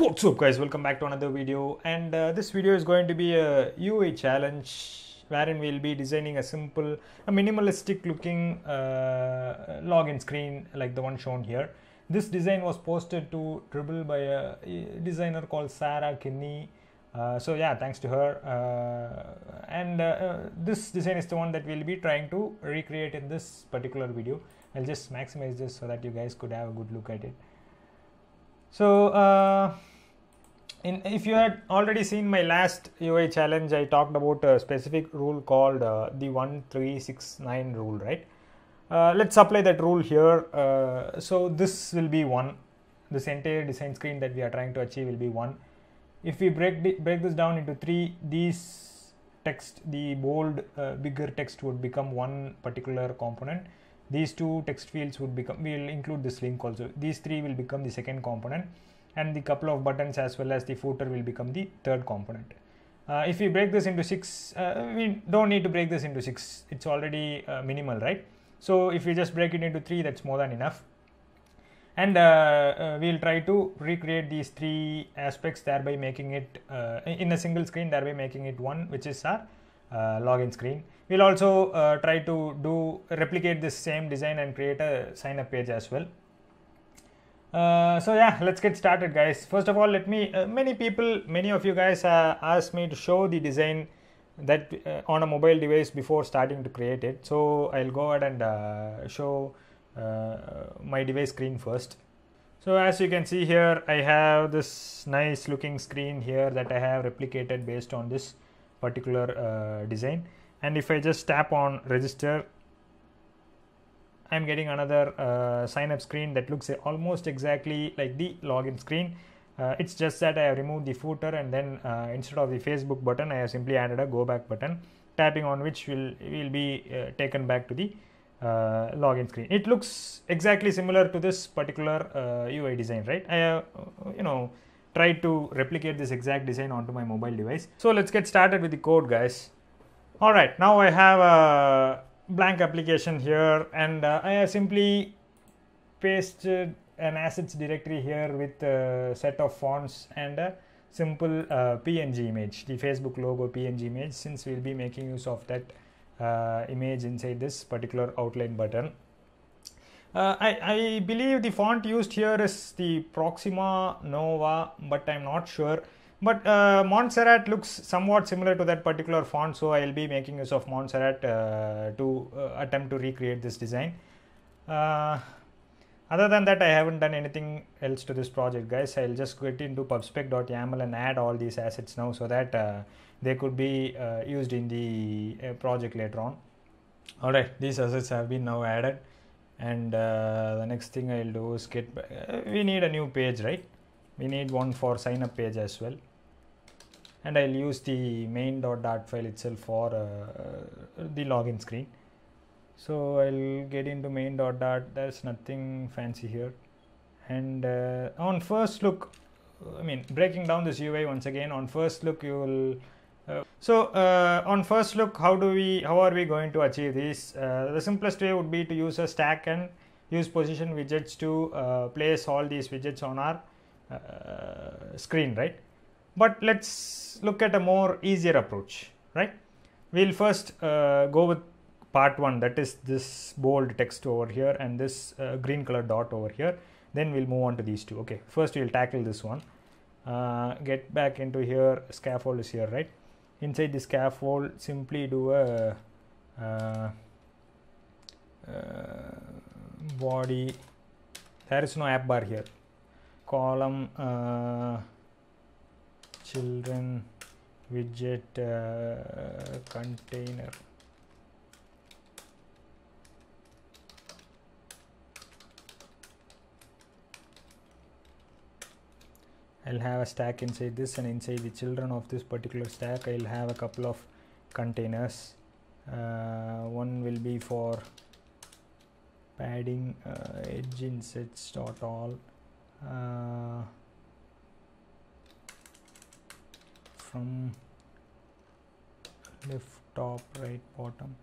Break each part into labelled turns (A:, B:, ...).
A: What's up guys, welcome back to another video, and this video is going to be a UI challenge wherein we'll be designing a minimalistic looking login screen like the one shown here. This design was posted to Dribble by a designer called Sarah Kinney. So yeah, thanks to her, and this design is the one that we'll be trying to recreate in this particular video. I'll just maximize this so that you guys could have a good look at it. So if you had already seen my last UI challenge, I talked about a specific rule called the 1369 rule, right? Let's apply that rule here. So this will be 1. This entire design screen that we are trying to achieve will be 1. If we break this down into 3, these text, the bold bigger text would become one particular component. These 2 text fields would become, we will include this link also, these 3 will become the second component, and the couple of buttons as well as the footer will become the third component. If we break this into 6, we don't need to break this into 6, it's already minimal, right? So if we just break it into 3, that's more than enough. And we'll try to recreate these 3 aspects, thereby making it in a single screen, thereby making it 1, which is our login screen. We'll also try to replicate this same design and create a sign up page as well. So yeah, let's get started guys. First of all, let me many of you guys asked me to show the design that on a mobile device before starting to create it. So I'll go ahead and show my device screen first. So as you can see here, I have this nice looking screen here that I have replicated based on this particular design, and if I just tap on register, I'm getting another sign up screen that looks almost exactly like the login screen. It's just that I have removed the footer, and then instead of the Facebook button, I have simply added a go back button, tapping on which will be taken back to the login screen. It looks exactly similar to this particular UI design, right? I have tried to replicate this exact design onto my mobile device. So let's get started with the code guys. Alright, now I have a blank application here, and I have simply pasted an assets directory here with a set of fonts and a simple PNG image, the Facebook logo PNG image, since we'll be making use of that image inside this particular outline button. I believe the font used here is the Proxima Nova, but I'm not sure. But Montserrat looks somewhat similar to that particular font, so I'll be making use of Montserrat to attempt to recreate this design. Other than that, I haven't done anything else to this project guys. I'll just get into pubspec.yaml and add all these assets now, so that they could be used in the project later on. Alright, these assets have been now added, and the next thing I'll do is get we need a new page, right? We need one for sign up page as well, and I'll use the main.dart file itself for the login screen. So I'll get into main.dart. There's nothing fancy here, and on first look, breaking down this UI once again, on first look you will on first look, how are we going to achieve this? The simplest way would be to use a stack and use position widgets to place all these widgets on our screen, right? But let's look at a more easier approach, right? We'll first go with part 1, that is this bold text over here and this green color dot over here. Then we'll move on to these 2. Okay, first we'll tackle this one. Get back into here, scaffold is here, right? Inside the scaffold, simply do a body. There is no app bar here. Column children widget container. I'll have a stack inside this, and inside the children of this particular stack I'll have a couple of containers. One will be for padding, edge insets dot all, from left top right bottom.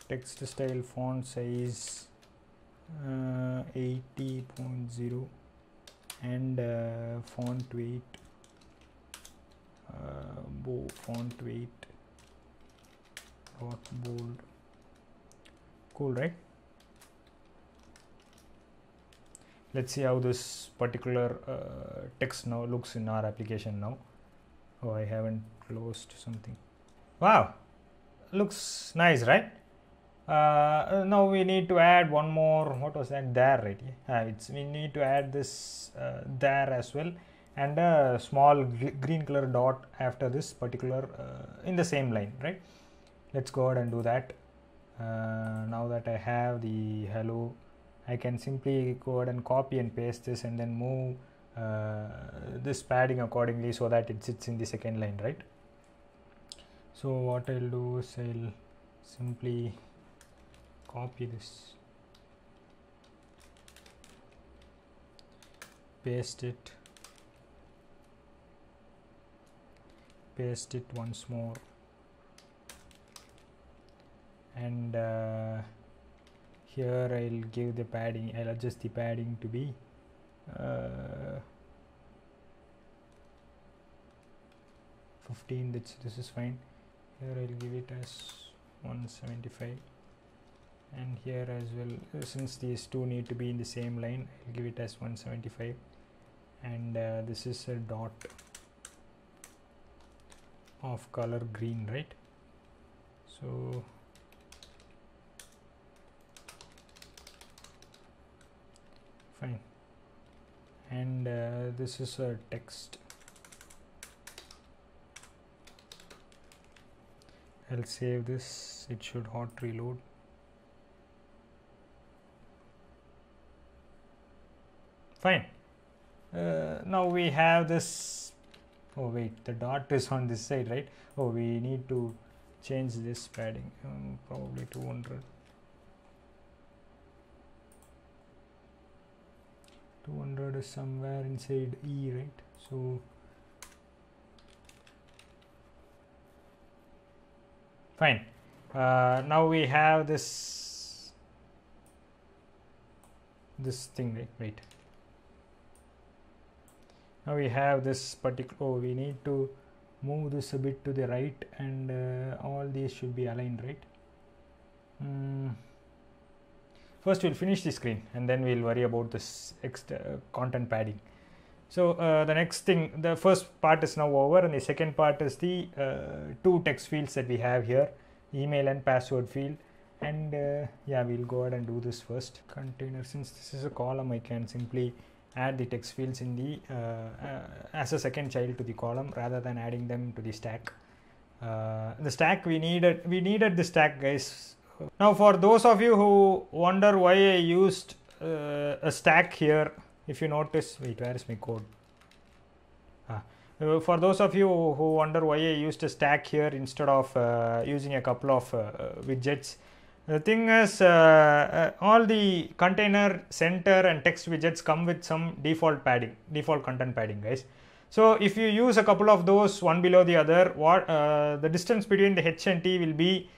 A: text style font size 80.0 and font weight font weight dot bold. Cool, right? Let's see how this particular text now looks in our application now. Oh, I haven't closed something. Wow, looks nice, right? Now we need to add one more. What was that? There, right? We need to add this there as well, and a small green color dot after this particular in the same line, right? Let's go ahead and do that. Now that I have the hello, I can simply go ahead and copy and paste this and then move this padding accordingly so that it sits in the second line, right? So what I'll do is I'll simply copy this, paste it once more, and here I'll give the padding, I'll adjust the padding to be 15. This is fine. Here I'll give it as 175, and here as well, since these two need to be in the same line, I'll give it as 175, and this is a dot of color green, right? So fine, and this is a text. I'll save this, it should hot reload. Fine. Now we have this. Oh wait, the dot is on this side, right? Oh, we need to change this padding, probably 200. 200 is somewhere inside E, right? So fine. Now we have this thing, right? Wait. Now we have this particular. Oh, we need to move this a bit to the right, and all these should be aligned, right? First we'll finish the screen and then we'll worry about this extra content padding. So the next thing, the first part is now over, and the second part is the two text fields that we have here, email and password field. And yeah, we'll go ahead and do this first. Container, since this is a column, I can simply add the text fields in the as a second child to the column rather than adding them to the stack. The stack we needed the stack, guys. Now for those of you who wonder why I used a stack here, if you notice, wait, where is my code? For those of you who wonder why I used a stack here instead of using a couple of widgets, the thing is all the container, center and text widgets come with some default padding, default content padding, guys. So if you use a couple of those one below the other, the distance between the H and T will be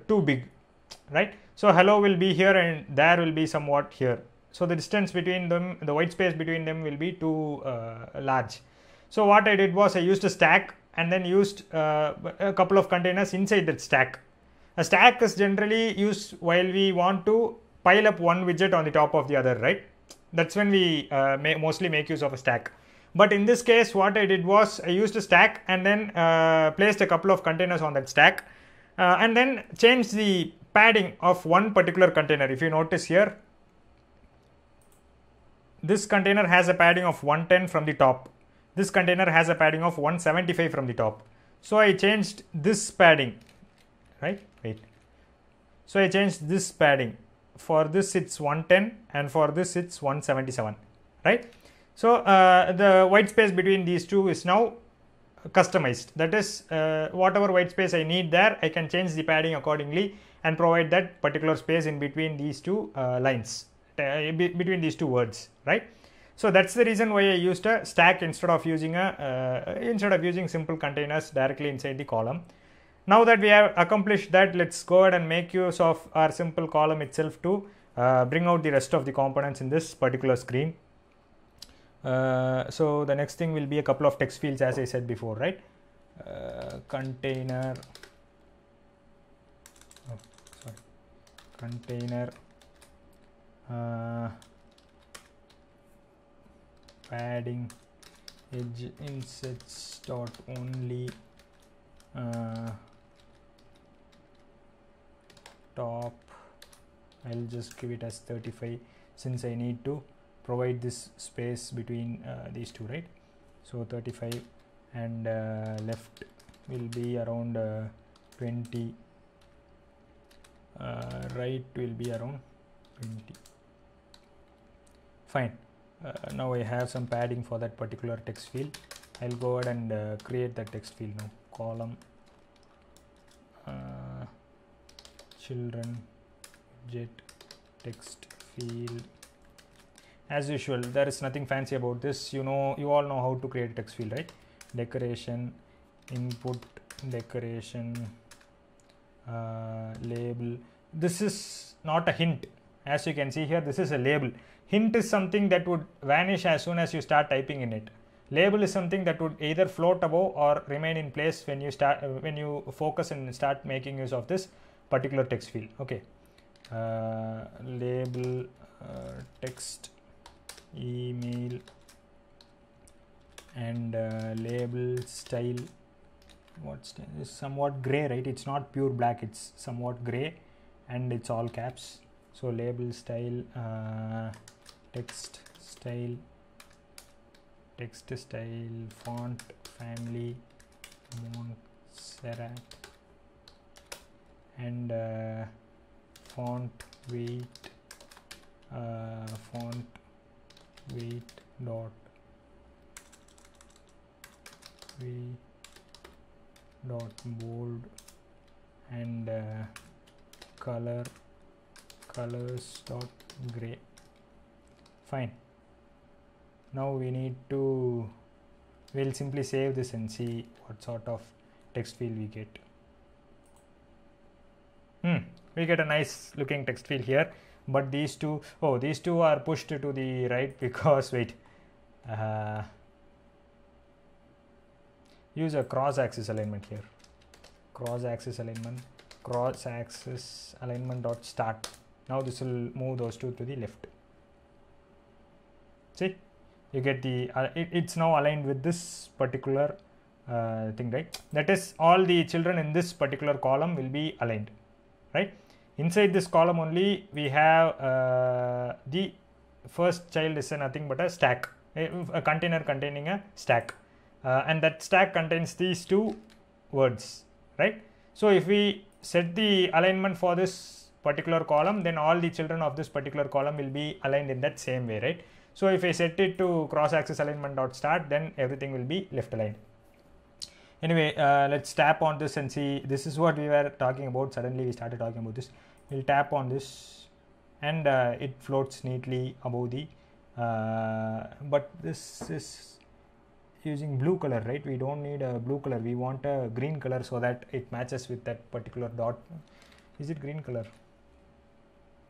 A: too big, right? So hello will be here and there will be somewhat here. So the distance between them, the white space between them will be too large. So what I did was I used a stack and then used a couple of containers inside that stack. A stack is generally used while we want to pile up one widget on the top of the other, right? That's when we mostly make use of a stack. But in this case, what I did was I used a stack and then placed a couple of containers on that stack and then changed the padding of one particular container. If you notice here, this container has a padding of 110 from the top. This container has a padding of 175 from the top. So I changed this padding, right? Wait. So I changed this padding. For this it's 110 and for this it's 177, right? So the white space between these two is now customized. That is, whatever white space I need there, I can change the padding accordingly and provide that particular space in between these two lines, between these two words, right? So that's the reason why I used a stack instead of using simple containers directly inside the column. Now that we have accomplished that, let's go ahead and make use of our simple column itself to bring out the rest of the components in this particular screen. So the next thing will be a couple of text fields, as I said before, right? Container, container, padding, edge insets dot only, top. I'll just give it as 35 since I need to provide this space between these two, right? So 35, and left will be around 20, right will be around 20. Fine. Now I have some padding for that particular text field. I'll go ahead and create that text field now. Column, children, jet, text field. As usual, there is nothing fancy about this. You all know how to create a text field, right? Decoration, input, decoration, label. This is not a hint. As you can see here, this is a label. Hint is something that would vanish as soon as you start typing in it. Label is something that would either float above or remain in place when you focus and start making use of this particular text field. Okay. Label, text, email, and label style. Is somewhat gray, right? It's not pure black, it's somewhat gray, and it's all caps. So label style, text style, font family, Montserrat, and font weight dot bold, and colors dot gray. Fine. Now we'll simply save this and see what sort of text field we get. We get a nice looking text field here, but these two are pushed to the right because use a cross-axis alignment here. Cross-axis alignment dot start. Now this will move those two to the left. See, you get the it's now aligned with this particular thing, right? That is, all the children in this particular column will be aligned, right? Inside this column only we have the first child is nothing but a stack, a container containing a stack, and that stack contains these two words, right? So if we set the alignment for this particular column, then all the children of this particular column will be aligned in that same way, right? So if I set it to cross-axis alignment dot start, then everything will be left aligned. Anyway, let's tap on this and see. This is what we were talking about. Suddenly we started talking about this. We'll tap on this, and it floats neatly above the but this is using blue color, right? We don't need a blue color, we want a green color so that it matches with that particular dot. Is it green color?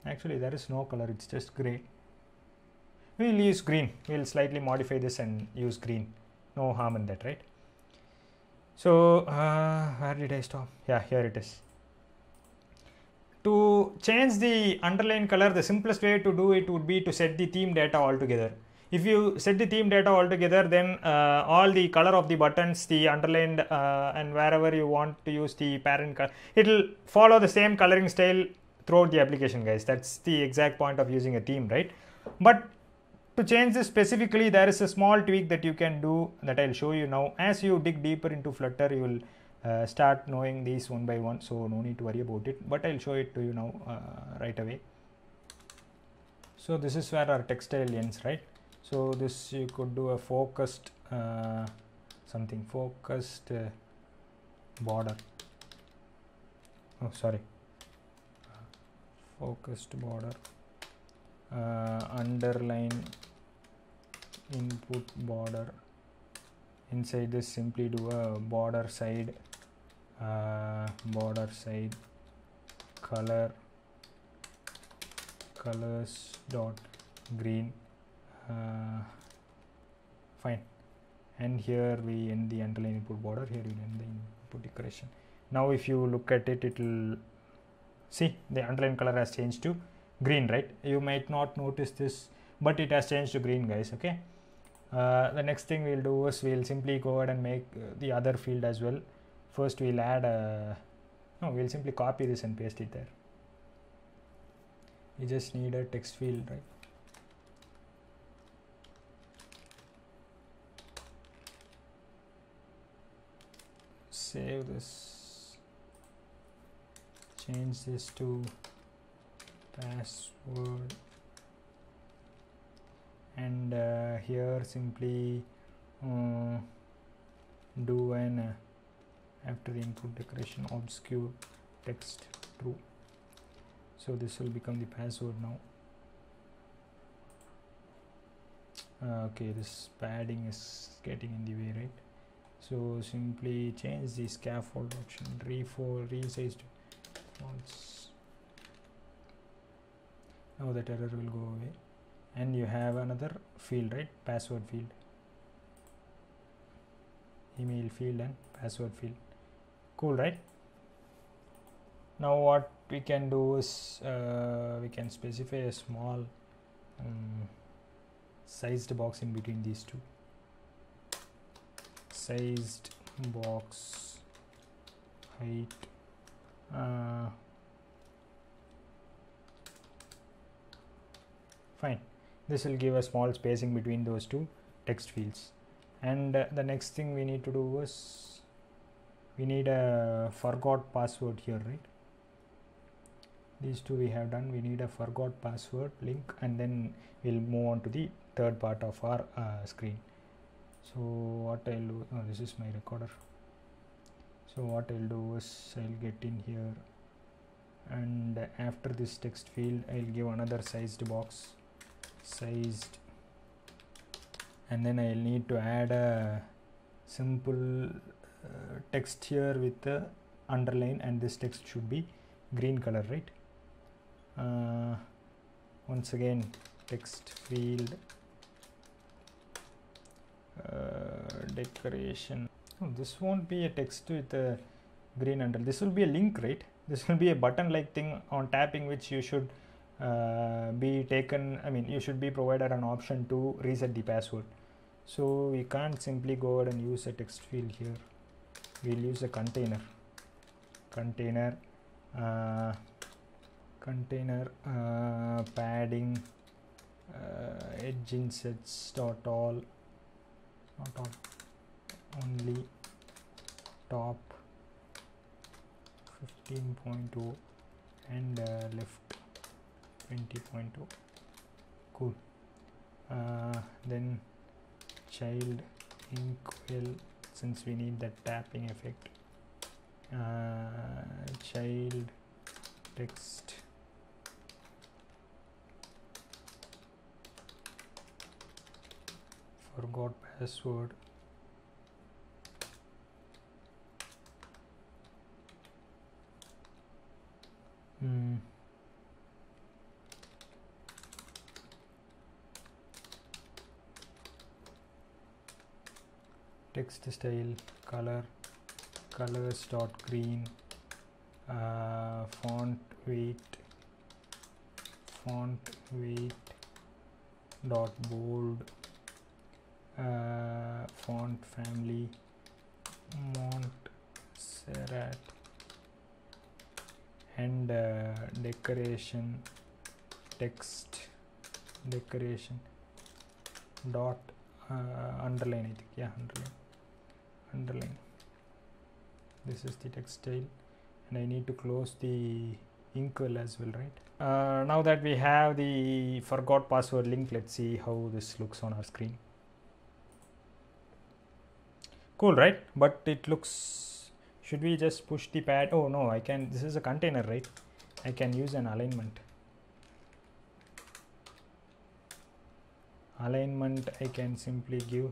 A: Actually there is no color, it's just gray. We'll use green. We'll slightly modify this and use green. No harm in that, right? So where did I stop? Yeah, here it is. To change the underline color, the simplest way to do it would be to set the theme data altogether. If you set the theme data altogether, then all the color of the buttons, the underlined, and wherever you want to use the parent color, it will follow the same coloring style throughout the application, guys. That's the exact point of using a theme, right? But to change this specifically, there is a small tweak that you can do that I'll show you now. As you dig deeper into Flutter, you will start knowing these one by one, so no need to worry about it, but I'll show it to you now right away. So this is where our text style ends, right? So this you could do a focused focused border. Oh, sorry, focused border, underline input border. Inside this, simply do a border side border side colors dot green. Fine. And here we end the underline input border, here we end the input decoration. Now if you look at it, it will see the underline color has changed to green, right? You might not notice this, but it has changed to green, guys. Okay. The next thing we'll do is we'll simply go ahead and make the other field as well. First we'll add we'll simply copy this and paste it there. We just need a text field, right? Save this, change this to password, and here simply do an after the input decoration obscure text true. So this will become the password now. Okay, this padding is getting in the way, right? So simply change the scaffold option, resize to false. Now that error will go away, and you have another field, right? Password field, email field and password field. Cool, right? Now what we can do is we can specify a small sized box in between these two. Sized box height fine. This will give a small spacing between those two text fields. And the next thing we need to do is we need a forgot password here, right? These two we have done. We need a forgot password link, and then we'll move on to the third part of our screen. So what I'll do, this is my recorder. So what I'll do is I'll get in here, and after this text field I'll give another sized box, sized, and then I'll need to add a simple text here with the underline, and this text should be green color, right? Once again, text field decoration. Oh, this won't be a text with a green underline. This will be a link, right? This will be a button like thing on tapping, which you should be taken, I mean you should be provided an option to reset the password. So we can't simply go ahead and use a text field here. We'll use a container padding edge insets dot all, not all, only top 15.0 and left 20.0. Cool. Then child inkwell, since we need that tapping effect, child text forgot password, text style colors dot green, font weight dot bold, font family Montserrat, and decoration text decoration dot underline, I think, yeah, underline. This is the text style, and I need to close the inkwell as well, right? Now that we have the forgot password link, let's see how this looks on our screen. Cool, right? But it looks, should we just push the pad? Oh no, I can, this is a container, right? I can use an alignment. I can simply give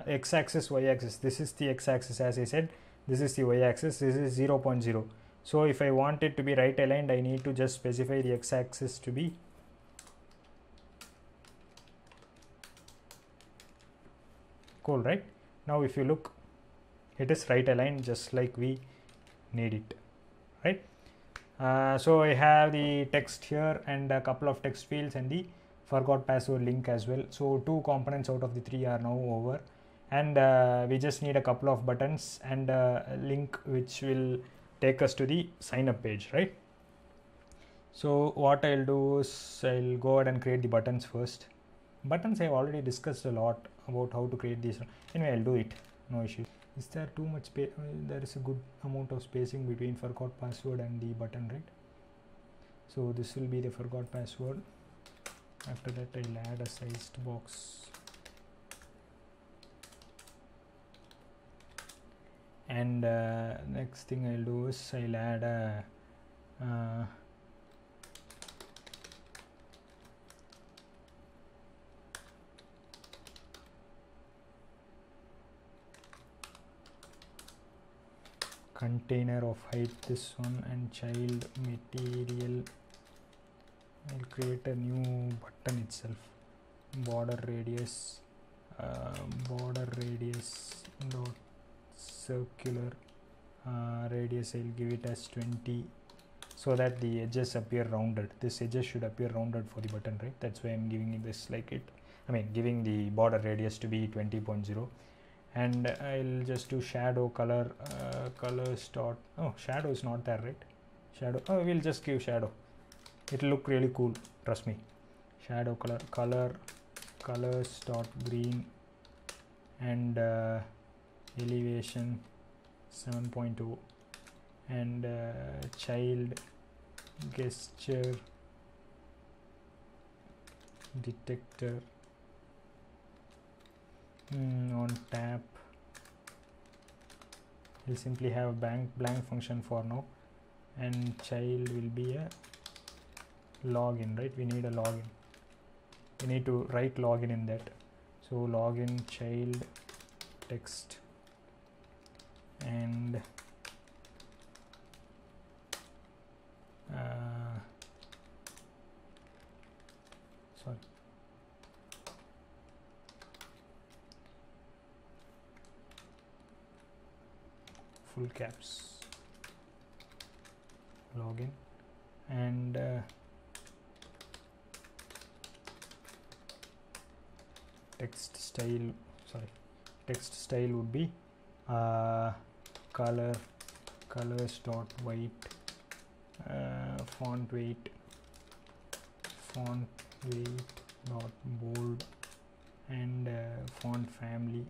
A: x-axis, y-axis. This is the x-axis, as I said. this is the y-axis, this is 0.0. So if I want it to be right aligned, I need to just specify the x-axis to be cool, right? Now if you look, it is right aligned just like we need it, right? So I have the text here and a couple of text fields and the forgot password link as well. So 2 components out of the 3 are now over, and we just need a couple of buttons and a link which will take us to the sign up page, right? So what I'll do is I'll go ahead and create the buttons first. Buttons I've already discussed a lot about how to create these. Anyway, I'll do it, no issue. Is there too much space? There is a good amount of spacing between forgot password and the button, right? So this will be the forgot password. After that, I'll add a sized box, and next thing I'll do is I'll add a container of height, this one, and child material. I'll create a new button itself, border radius dot circular radius. I'll give it as 20 so that the edges appear rounded. This edges should appear rounded for the button, right? That's why I'm giving it this like it. I mean, giving the border radius to be 20.0. And I'll just do shadow color, colors dot, oh, shadow is not there, right? Shadow, oh, we'll just give shadow. It'll look really cool, trust me. Shadow color, colors dot green, and elevation 7.0, and child gesture detector on tap. We'll simply have a blank function for now, and child will be a login, right? We need a login. We need to write login in that. So login child text, and sorry, full caps, login, and text style would be colors dot white, font weight dot bold, and font family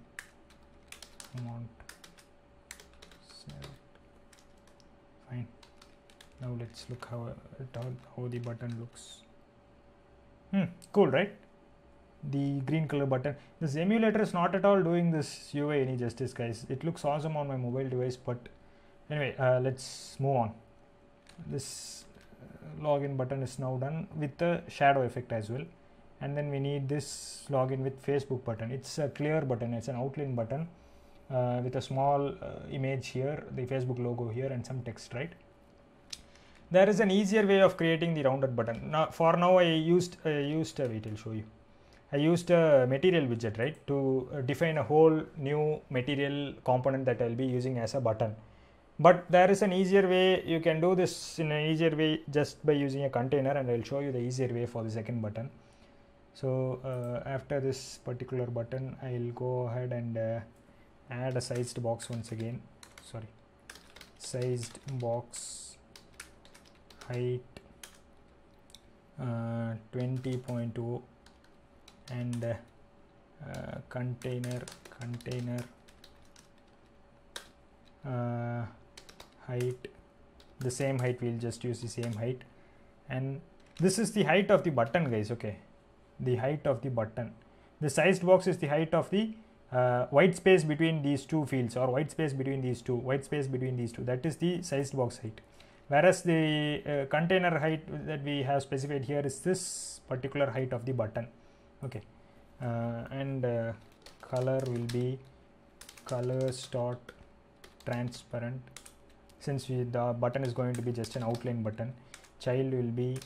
A: font select. Fine. Now let's look how the button looks. Cool, right? The green color button. This emulator is not at all doing this UI any justice, guys. It looks awesome on my mobile device, but anyway, let's move on. This login button is now done with the shadow effect as well, and then we need this login with Facebook button. It's a clear button, it's an outline button with a small image here, the Facebook logo here, and some text, right? There is an easier way of creating the rounded button. Now for now I used wait, I'll show you. I used a material widget, right, to define a whole new material component that I'll be using as a button. But there is an easier way. You can do this in an easier way just by using a container, and I'll show you the easier way for the second button. So after this particular button, I'll go ahead and add a sized box once again. Sorry, sized box, height 20.0, and container height, the same height. We'll just use the same height, and this is the height of the button, guys. Okay, the height of the button. The sized box is the height of the white space between these two fields, or white space between these two, that is the sized box height. Whereas the container height that we have specified here is this particular height of the button. Okay, and color will be colors dot transparent, since the button is going to be just an outline button. Child will be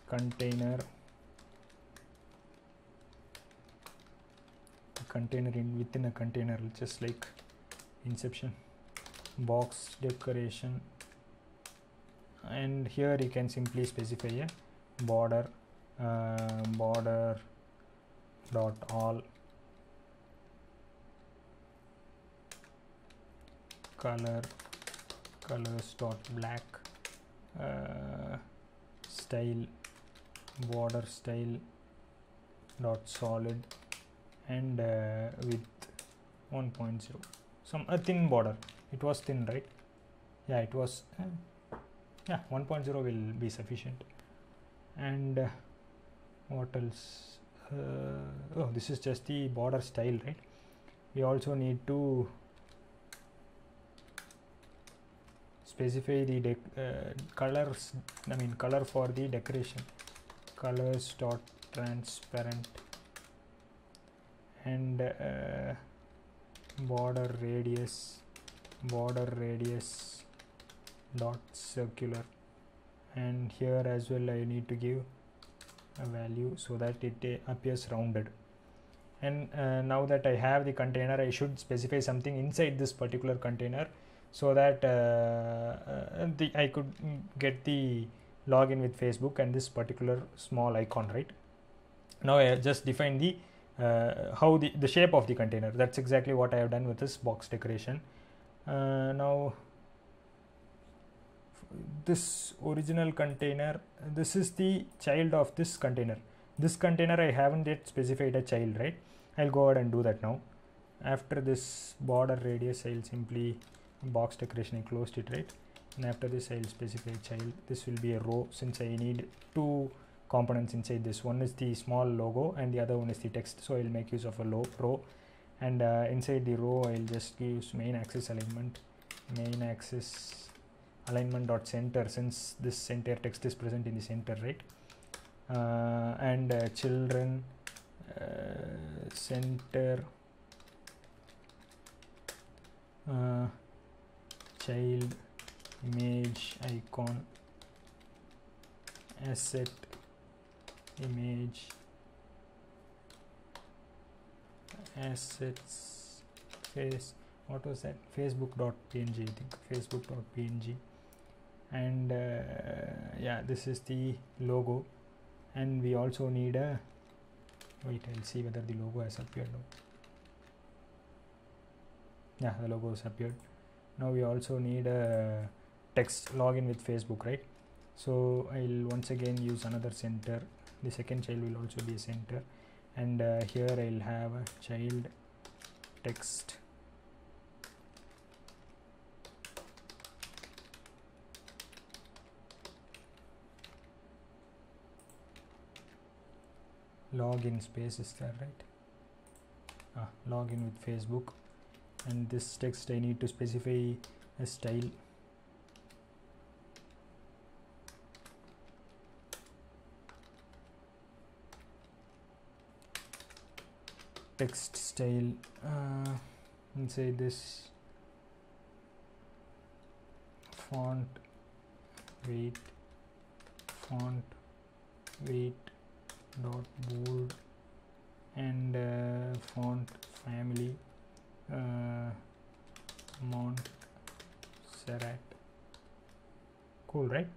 A: container within a container, just like Inception. Box decoration, and here you can simply specify a border border dot all colors dot black, style border style dot solid, and width 1.0, a thin border. It was thin, right? Yeah, it was. Yeah, 1.0 will be sufficient. And what else? Oh, this is just the border style, right? We also need to specify the colors. Color for the decoration. Colors dot transparent, and border radius dot circular, and here as well I need to give a value so that it appears rounded. And now that I have the container, I should specify something inside this particular container so that I could get the login with Facebook and this particular small icon, right? Now I just define the how the shape of the container. That's exactly what I have done with this box decoration. Now this original container, this is the child of this container. This container I haven't yet specified a child, right? I'll go ahead and do that now. After this border radius, I'll simply box decoration, I closed it, right? And after this I'll specify child. This will be a row, since I need two components inside this. One is the small logo and the other one is the text, so I'll make use of a row. And inside the row I'll just use main axis alignment dot center, since this entire text is present in the center, right? And children center child image icon asset image assets face, what was that, facebook.png, I think facebook.png. And yeah, this is the logo, and we also need a wait, I'll see whether the logo has appeared now. Yeah, the logo has appeared. Now we also need a text, login with Facebook, right? So I'll once again use another center. The second child will also be a center, and here I'll have a child text login space, is there, right? Login with Facebook. And this text I need to specify a style. Text style, inside this font weight dot bold, and font family Montserrat. Cool, right?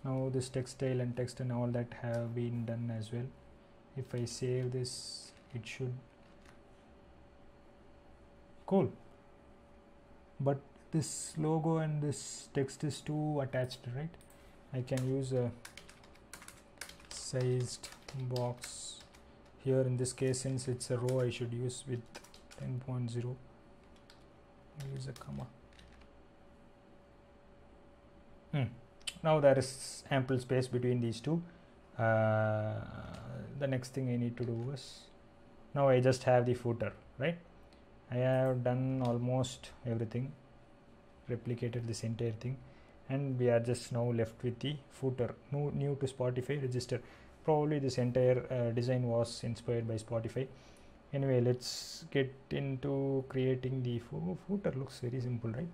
A: Now this text style and text and all that have been done as well. If I save this, it should cool, but this logo and this text is too attached, right? I can use a sized box here. In this case, since it's a row, I should use with 10.0. Use a comma. Now there is ample space between these two. The next thing I need to do is, now I just have the footer, right? I have done almost everything, replicated this entire thing, and we are just now left with the footer. New to Spotify, register. Probably this entire design was inspired by Spotify. Anyway, let's get into creating the footer. Looks very simple, right?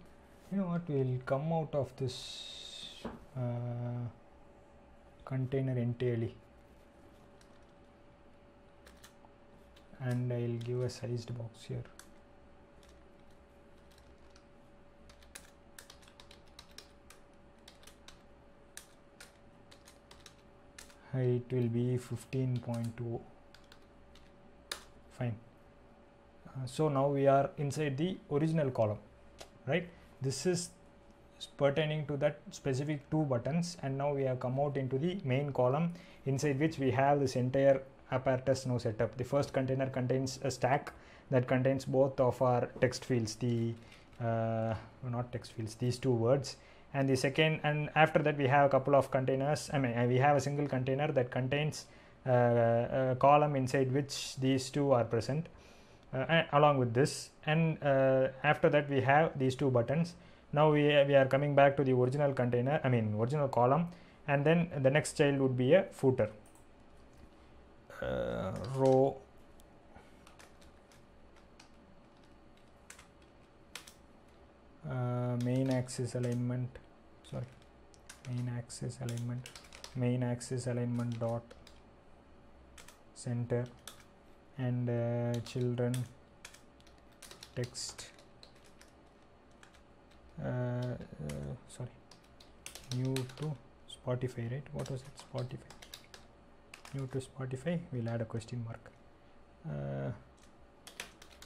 A: You know what, will come out of this container entirely, and I'll give a sized box here. Height will be 15.2. Fine. So now we are inside the original column, right? This is pertaining to that specific two buttons, and now we have come out into the main column, inside which we have this entire apparatus now set up. The first container contains a stack that contains both of our text fields, the not text fields, these two words, and the second, and after that we have a couple of containers. We have a single container that contains a column inside which these two are present, along with this, and after that we have these two buttons. Now we are coming back to the original container, original column, and then the next child would be a footer. Row main axis alignment dot center, and children text new to Spotify, right? What was it? Spotify. New to Spotify, we'll add a question mark.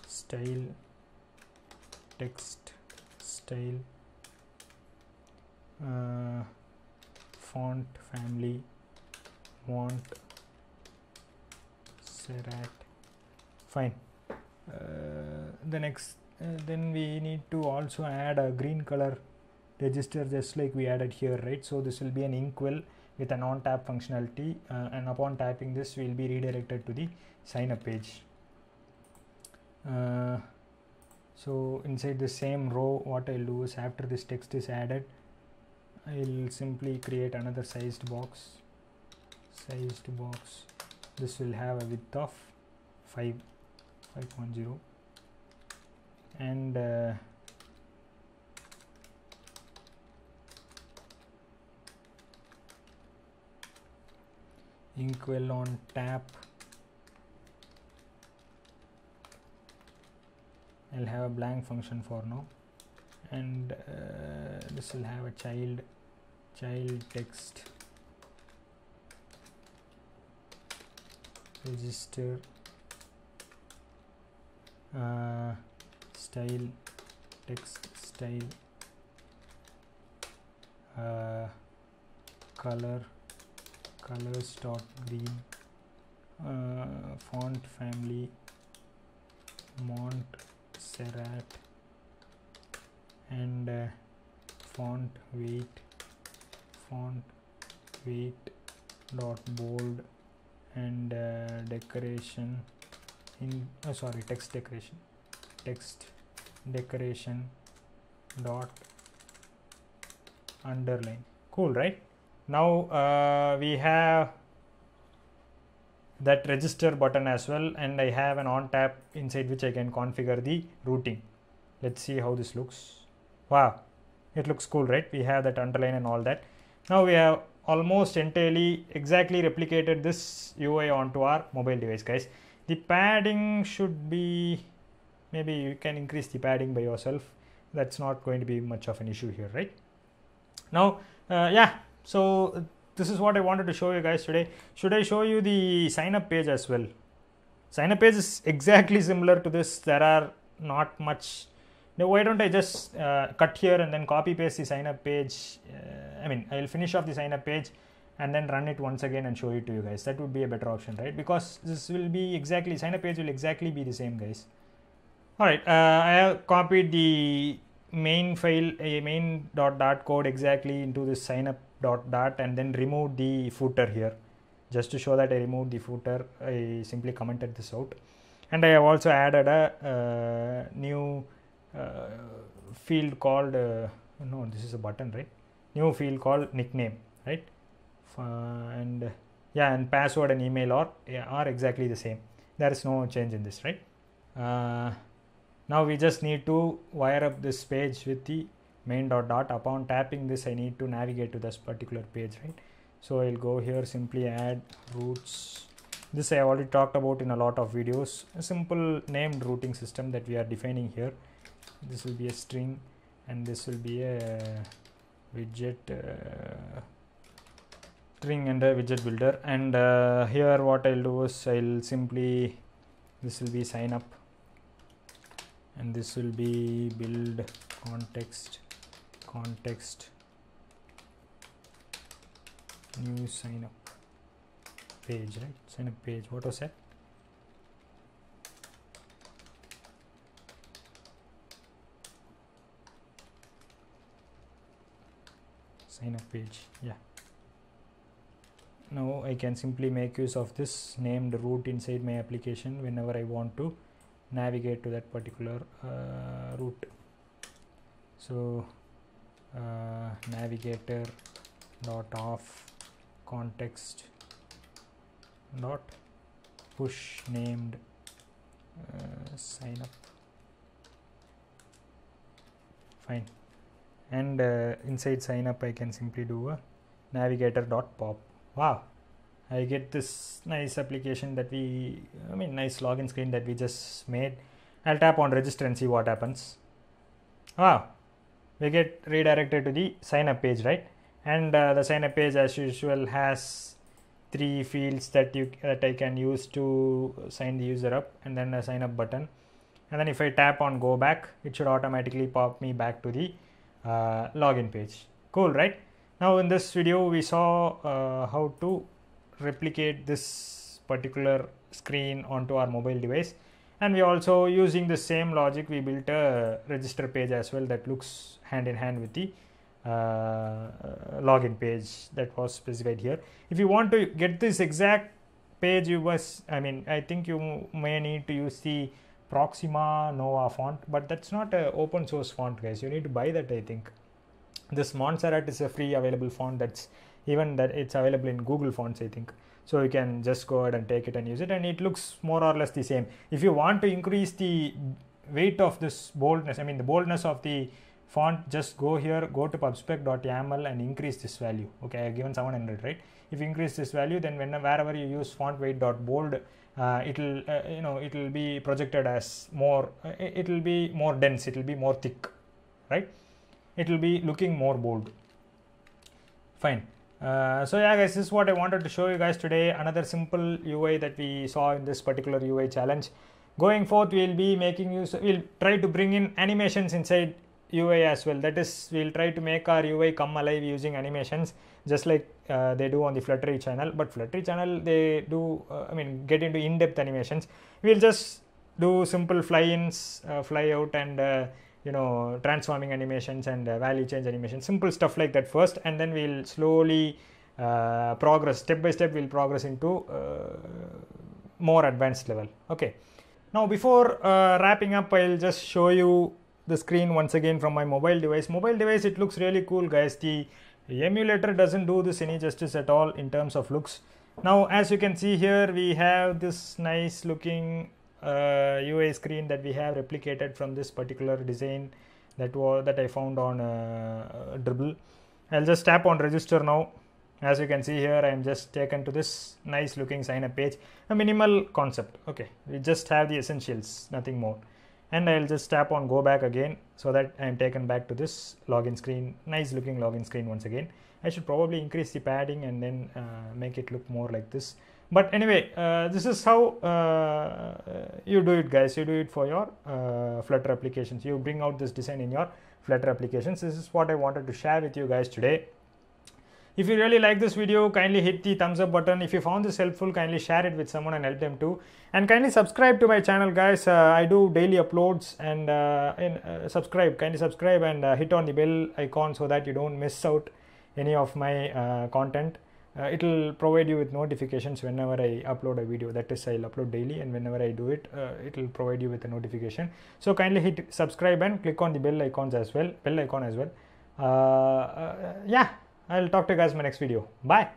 A: Style text style, font family Montserrat. Fine. The next then we need to also add a green color register, just like we added here, right? So this will be an inkwell with an on tap functionality, and upon tapping this we will be redirected to the signup page. So inside the same row, what I'll do is, after this text is added, I'll simply create another sized box. This will have a width of 5.0, and inkwell on tap. I'll have a blank function for now, and this will have a child text register, style text style, colors dot green, font family Montserrat, and font weight dot bold, and decoration in text decoration dot underline. Cool, right? Now we have that register button as well, and I have an on tap inside which I can configure the routing. Let's see how this looks. Wow, it looks cool, right? We have that underline and all that. Now we have almost entirely exactly replicated this UI onto our mobile device, guys. The padding should be, maybe you can increase the padding by yourself. That's not going to be much of an issue here, right? Now so this is what I wanted to show you guys today. Should I show you the signup page as well? Signup page is exactly similar to this. There are not much. Now why don't I just cut here and then copy paste the signup page. I'll finish off the signup page and then run it once again and show it to you guys. That would be a better option, right? Because this will be exactly, signup page will exactly be the same, guys. Alright, I have copied the main file, a main.dart code exactly into this signup.dart, and then removed the footer here. Just to show that I removed the footer, I simply commented this out. And I have also added a new field called, no, this is a button, right? New field called nickname, right? And password and email are exactly the same. There is no change in this, right? Now we just need to wire up this page with the main dot. Upon tapping this, I need to navigate to this particular page, right? So I'll go here, simply add roots. This I already talked about in a lot of videos. A simple named routing system that we are defining here. This will be a string and this will be a widget string and a widget builder. And here what I'll do is I'll simply, this will be sign up and this will be build context new sign up page, right? Sign up page, what was that? Sign up page, yeah. Now I can simply make use of this named route inside my application whenever I want to navigate to that particular route. So navigator dot off context dot push named sign up. Fine. And inside sign up I can simply do a navigator dot pop. Wow, I get this nice application that nice login screen that we just made. I'll tap on register and see what happens. Wow, we get redirected to the sign up page, right? And the sign up page as usual has 3 fields that I can use to sign the user up, and then a sign up button. And then if I tap on go back, it should automatically pop me back to the login page. Cool, right? Now in this video we saw how to replicate this particular screen onto our mobile device, and we also, using the same logic, we built a register page as well that looks hand in hand with the login page that was specified here. If you want to get this exact page, you must, I think you may need to use the Proxima Nova font, but that's not an open source font, guys. You need to buy that, I think. This Montserrat is a free available font that's it's available in Google Fonts, I think. So you can just go ahead and take it and use it, and it looks more or less the same. If you want to increase the weight of this boldness, the boldness of the font, just go here, go to pubspec.yaml and increase this value. Okay, I have given 700, right? If you increase this value, then wherever you use font weight.bold, it'll be projected as more, it will be more dense, it will be more thick, right? It will be looking more bold. Fine. So yeah, guys, this is what I wanted to show you guys today. Another simple UI that we saw in this particular UI challenge. Going forth, we'll be making use, we'll try to bring in animations inside UI as well. That is, we'll try to make our UI come alive using animations, just like they do on the Flutter channel. But Flutter channel, they do get into in-depth animations. We'll just do simple fly-ins, fly out, and transforming animations and value change animations, simple stuff like that first, and then we'll slowly progress step by step. We'll progress into more advanced level. Okay, now before wrapping up, I'll just show you the screen once again from my mobile device. It looks really cool, guys. The emulator doesn't do this any justice at all in terms of looks. Now as you can see here, we have this nice looking UI screen that we have replicated from this particular design that I found on Dribble. I'll just tap on register now. As you can see here, I am just taken to this nice looking sign up page, a minimal concept. Okay, we just have the essentials, nothing more. And I'll just tap on go back again, so that I am taken back to this login screen, nice looking login screen once again. I should probably increase the padding and then make it look more like this. But anyway, this is how you do it, guys. You do it for your Flutter applications. You bring out this design in your Flutter applications. This is what I wanted to share with you guys today. If you really like this video, kindly hit the thumbs up button. If you found this helpful, kindly share it with someone and help them too. And kindly subscribe to my channel, guys. I do daily uploads, and kindly subscribe and hit on the bell icon so that you don't miss out any of my content. It will provide you with notifications whenever I upload a video. That is, I'll upload daily, and whenever I do it, it will provide you with a notification. So kindly hit subscribe and click on the bell icon as well. Yeah, I'll talk to you guys in my next video. Bye.